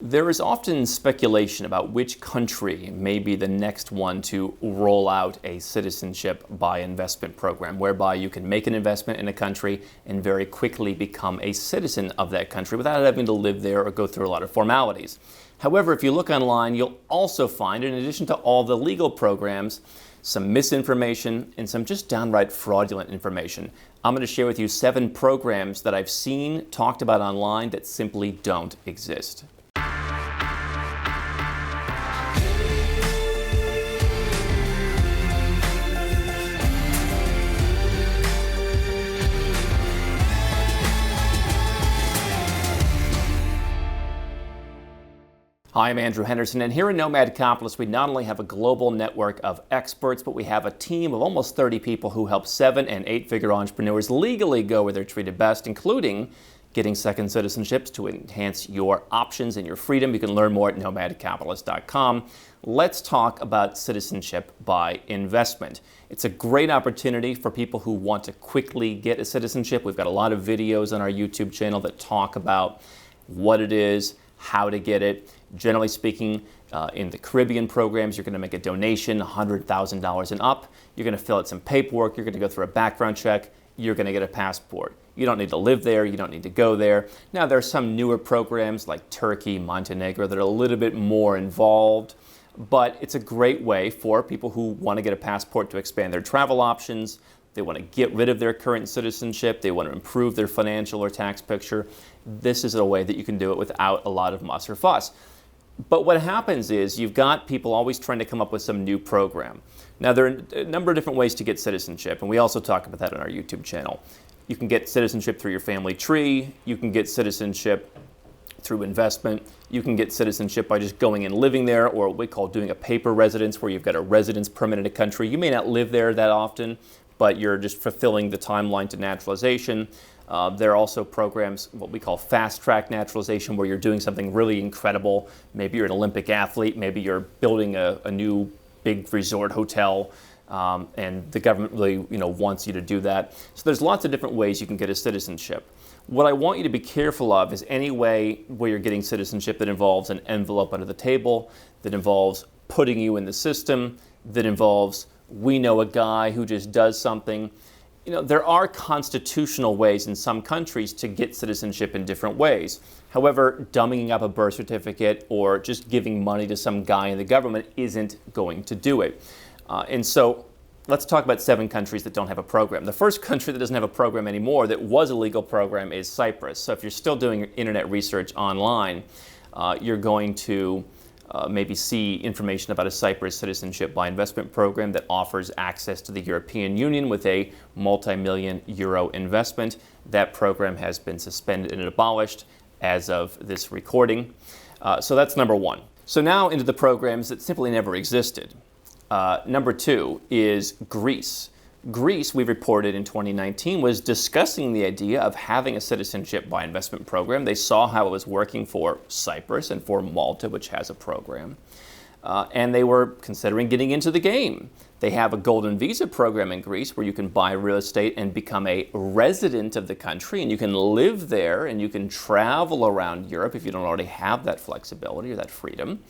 There is often speculation about which country may be the next one to roll out a citizenship by investment program, whereby you can make an investment in a country and very quickly become a citizen of that country without having to live there or go through a lot of formalities. However, if you look online, you'll also find, in addition to all the legal programs, some misinformation and some just downright fraudulent information. I'm going to share with you 7 programs that I've seen talked about online that simply don't exist. Hi, I'm Andrew Henderson, and here at Nomad Capitalist, we not only have a global network of experts, but we have a team of almost 30 people who help 7- and 8-figure entrepreneurs legally go where they're treated best, including getting second citizenships to enhance your options and your freedom. You can learn more at nomadcapitalist.com. Let's talk about citizenship by investment. It's a great opportunity for people who want to quickly get a citizenship. We've got a lot of videos on our YouTube channel that talk about what it is, how to get it. Generally speaking, in the Caribbean programs, you're going to make a donation, $100,000 and up. You're going to fill out some paperwork. You're going to go through a background check. You're going to get a passport. You don't need to live there. You don't need to go there. Now, there are some newer programs like Turkey, Montenegro that are a little bit more involved, but it's a great way for people who want to get a passport to expand their travel options. They want to get rid of their current citizenship. They want to improve their financial or tax picture. This is a way that you can do it without a lot of muss or fuss. But what happens is you've got people always trying to come up with some new program. Now, there are a number of different ways to get citizenship, and we also talk about that on our YouTube channel. You can get citizenship through your family tree. You can get citizenship through investment. You can get citizenship by just going and living there, or what we call doing a paper residence, where you've got a residence permit in a country. You may not live there that often, but you're just fulfilling the timeline to naturalization. There are also programs, what we call fast-track naturalization, where you're doing something really incredible. Maybe you're an Olympic athlete. Maybe you're building a new big resort hotel, and the government really wants you to do that. So there's lots of different ways you can get a citizenship. What I want you to be careful of is any way where you're getting citizenship that involves an envelope under the table, that involves putting you in the system, that involves we know a guy who just does something. There are constitutional ways in some countries to get citizenship in different ways. However, dummying up a birth certificate or just giving money to some guy in the government isn't going to do it. And so let's talk about 7 countries that don't have a program. The first country that doesn't have a program anymore that was a legal program is Cyprus. So if you're still doing internet research online, you're going to maybe see information about a Cyprus citizenship by investment program that offers access to the European Union with a multi-million euro investment. That program has been suspended and abolished as of this recording. So that's number 1. So now into the programs that simply never existed. Number 2 is Greece. Greece, we reported in 2019, was discussing the idea of having a citizenship by investment program. They saw how it was working for Cyprus and for Malta, which has a program. And they were considering getting into the game. They have a golden visa program in Greece where you can buy real estate and become a resident of the country, and you can live there and you can travel around Europe if you don't already have that flexibility or that freedom.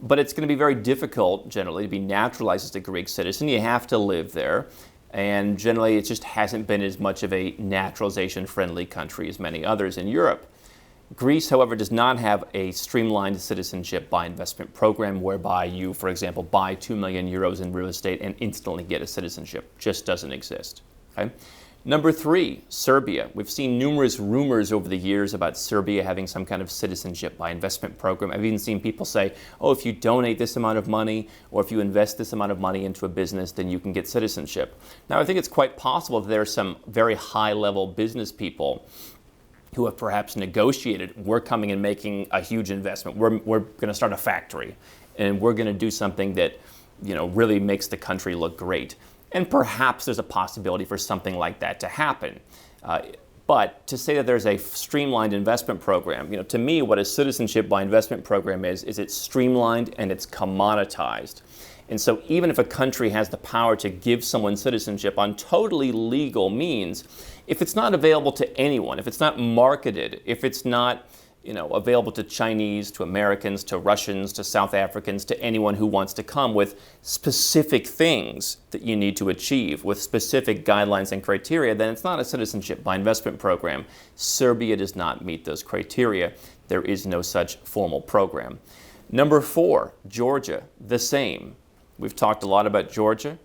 But it's going to be very difficult, generally, to be naturalized as a Greek citizen. You have to live there. And generally, it just hasn't been as much of a naturalization-friendly country as many others in Europe. Greece, however, does not have a streamlined citizenship by investment program whereby you, for example, buy 2 million euros in real estate and instantly get a citizenship. Just doesn't exist. Okay? Number 3, Serbia. We've seen numerous rumors over the years about Serbia having some kind of citizenship by investment program. I've even seen people say, oh, if you donate this amount of money or if you invest this amount of money into a business, then you can get citizenship. Now, I think it's quite possible that there are some very high-level business people who have perhaps negotiated, we're coming and making a huge investment. We're going to start a factory, and we're going to do something that really makes the country look great. And perhaps there's a possibility for something like that to happen. But to say that there's a streamlined investment program, to me, what a citizenship by investment program is it's streamlined and it's commoditized. And so even if a country has the power to give someone citizenship on totally legal means, if it's not available to anyone, if it's not marketed, if it's not available to Chinese, to Americans, to Russians, to South Africans, to anyone who wants to come with specific things that you need to achieve, with specific guidelines and criteria, then it's not a citizenship by investment program. Serbia does not meet those criteria. There is no such formal program. Number 4, Georgia, the same. We've talked a lot about Georgia.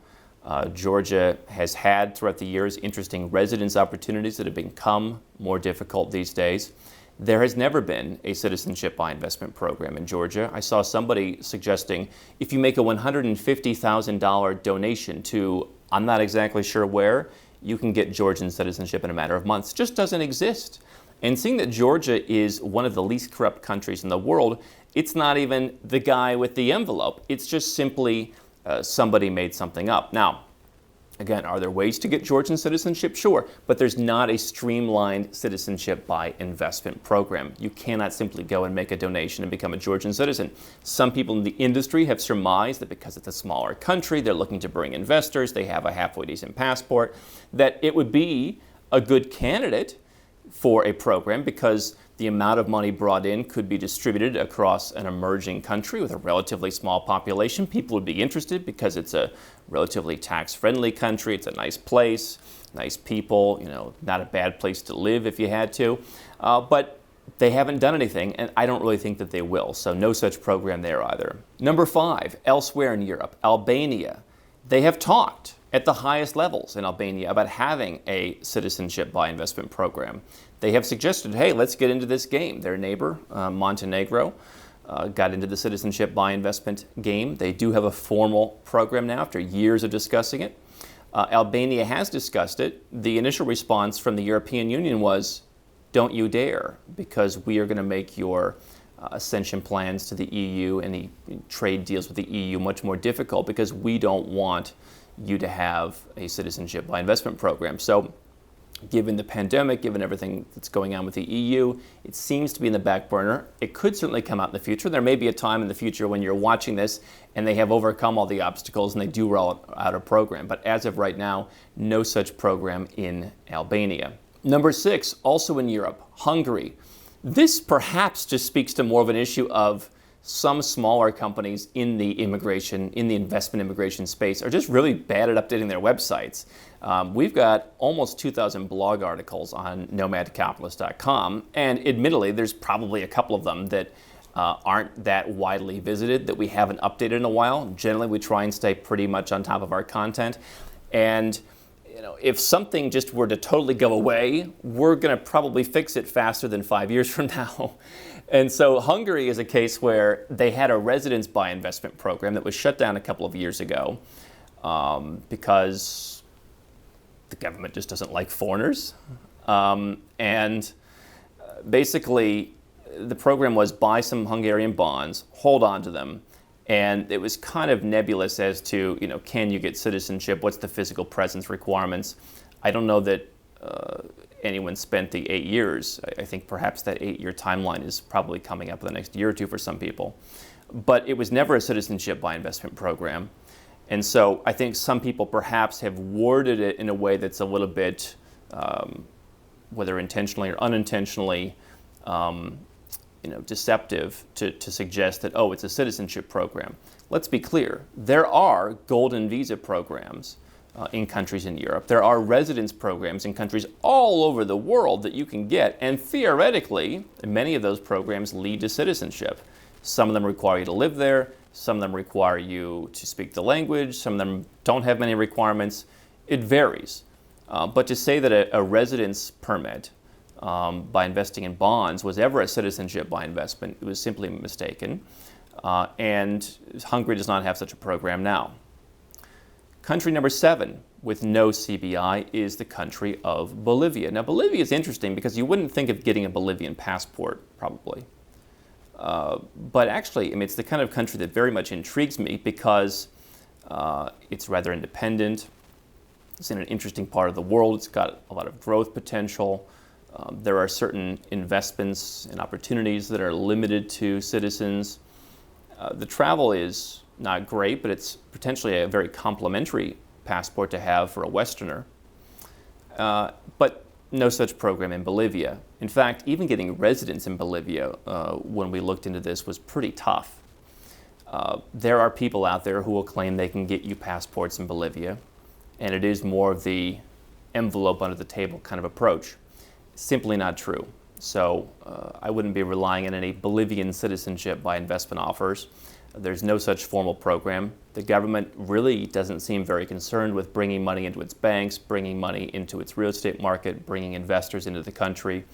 Georgia has had, throughout the years, interesting residence opportunities that have become more difficult these days. There has never been a citizenship by investment program in Georgia. I saw somebody suggesting if you make a $150,000 donation to, I'm not exactly sure where, you can get Georgian citizenship in a matter of months. It just doesn't exist. And seeing that Georgia is one of the least corrupt countries in the world, it's not even the guy with the envelope. It's just simply somebody made something up. Now, again, are there ways to get Georgian citizenship? Sure, but there's not a streamlined citizenship by investment program. You cannot simply go and make a donation and become a Georgian citizen. Some people in the industry have surmised that because it's a smaller country, they're looking to bring investors, they have a halfway decent passport, that it would be a good candidate for a program because the amount of money brought in could be distributed across an emerging country with a relatively small population. People would be interested because it's a relatively tax-friendly country. It's a nice place, nice people, not a bad place to live if you had to. But they haven't done anything, and I don't really think that they will. So no such program there either. Number 5, elsewhere in Europe, Albania. They have talked at the highest levels in Albania about having a citizenship by investment program. They have suggested, hey, let's get into this game. Their neighbor, Montenegro, got into the citizenship by investment game. They do have a formal program now after years of discussing it. Albania has discussed it. The initial response from the European Union was, don't you dare, because we are going to make your accession plans to the EU and the trade deals with the EU much more difficult because we don't want you to have a citizenship by investment program. So given the pandemic, given everything that's going on with the EU, it seems to be in the back burner. It could certainly come out in the future. There may be a time in the future when you're watching this and they have overcome all the obstacles and they do roll out a program. But as of right now, no such program in Albania. Number 6, also in Europe, Hungary. This perhaps just speaks to more of an issue of some smaller companies in the investment immigration space are just really bad at updating their websites. We've got almost 2,000 blog articles on nomadcapitalist.com, and admittedly, there's probably a couple of them that aren't that widely visited that we haven't updated in a while. Generally, we try and stay pretty much on top of our content, and if something just were to totally go away, we're going to probably fix it faster than 5 years from now. And so Hungary is a case where they had a residence by investment program that was shut down a couple of years ago because the government just doesn't like foreigners. And basically, the program was buy some Hungarian bonds, hold on to them, and it was kind of nebulous as to, can you get citizenship? What's the physical presence requirements? I don't know that anyone spent the 8 years. I think perhaps that 8-year timeline is probably coming up in the next year or two for some people. But it was never a citizenship by investment program. And so I think some people perhaps have worded it in a way that's a little bit, whether intentionally or unintentionally, deceptive to suggest that, it's a citizenship program. Let's be clear. There are golden visa programs in countries in Europe. There are residence programs in countries all over the world that you can get, and theoretically, many of those programs lead to citizenship. Some of them require you to live there, some of them require you to speak the language, some of them don't have many requirements. It varies. But to say that a residence permit by investing in bonds was ever a citizenship by investment, it was simply mistaken. And Hungary does not have such a program now. Country number 7 with no CBI is the country of Bolivia. Now, Bolivia is interesting because you wouldn't think of getting a Bolivian passport, probably. But actually, it's the kind of country that very much intrigues me because it's rather independent. It's in an interesting part of the world. It's got a lot of growth potential. There are certain investments and opportunities that are limited to citizens. The travel is not great, but it's potentially a very complimentary passport to have for a Westerner. But no such program in Bolivia. In fact, even getting residence in Bolivia, when we looked into this, was pretty tough. There are people out there who will claim they can get you passports in Bolivia, and it is more of the envelope under the table kind of approach. Simply not true. So I wouldn't be relying on any Bolivian citizenship by investment offers. There's no such formal program. The government really doesn't seem very concerned with bringing money into its banks, bringing money into its real estate market, bringing investors into the country.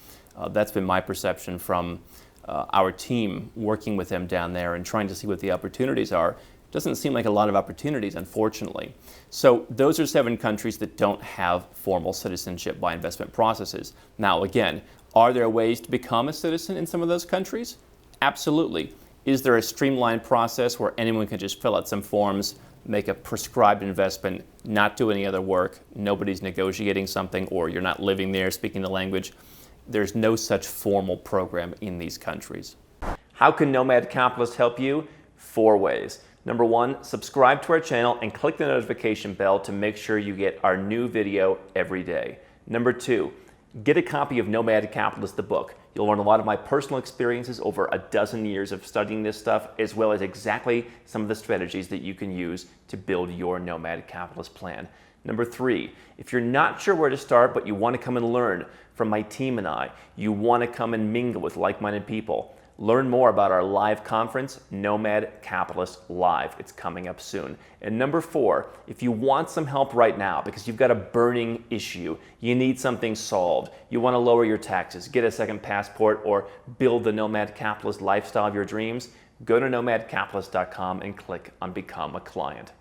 That's been my perception from our team working with them down there and trying to see what the opportunities are. Doesn't seem like a lot of opportunities, unfortunately. So those are 7 countries that don't have formal citizenship by investment processes. Now again, are there ways to become a citizen in some of those countries? Absolutely. Is there a streamlined process where anyone can just fill out some forms, make a prescribed investment, not do any other work, nobody's negotiating something, or you're not living there speaking the language? There's no such formal program in these countries. How can Nomad Capitalist help you? 4 ways. Number 1, subscribe to our channel and click the notification bell to make sure you get our new video every day. Number 2, get a copy of Nomad Capitalist, the book. You'll learn a lot of my personal experiences over a dozen years of studying this stuff, as well as exactly some of the strategies that you can use to build your Nomad Capitalist plan. Number 3, if you're not sure where to start, but you want to come and learn from my team and I, you want to come and mingle with like-minded people, learn more about our live conference, Nomad Capitalist Live. It's coming up soon. And number 4, if you want some help right now because you've got a burning issue, you need something solved, you want to lower your taxes, get a second passport, or build the Nomad Capitalist lifestyle of your dreams, go to nomadcapitalist.com and click on Become a Client.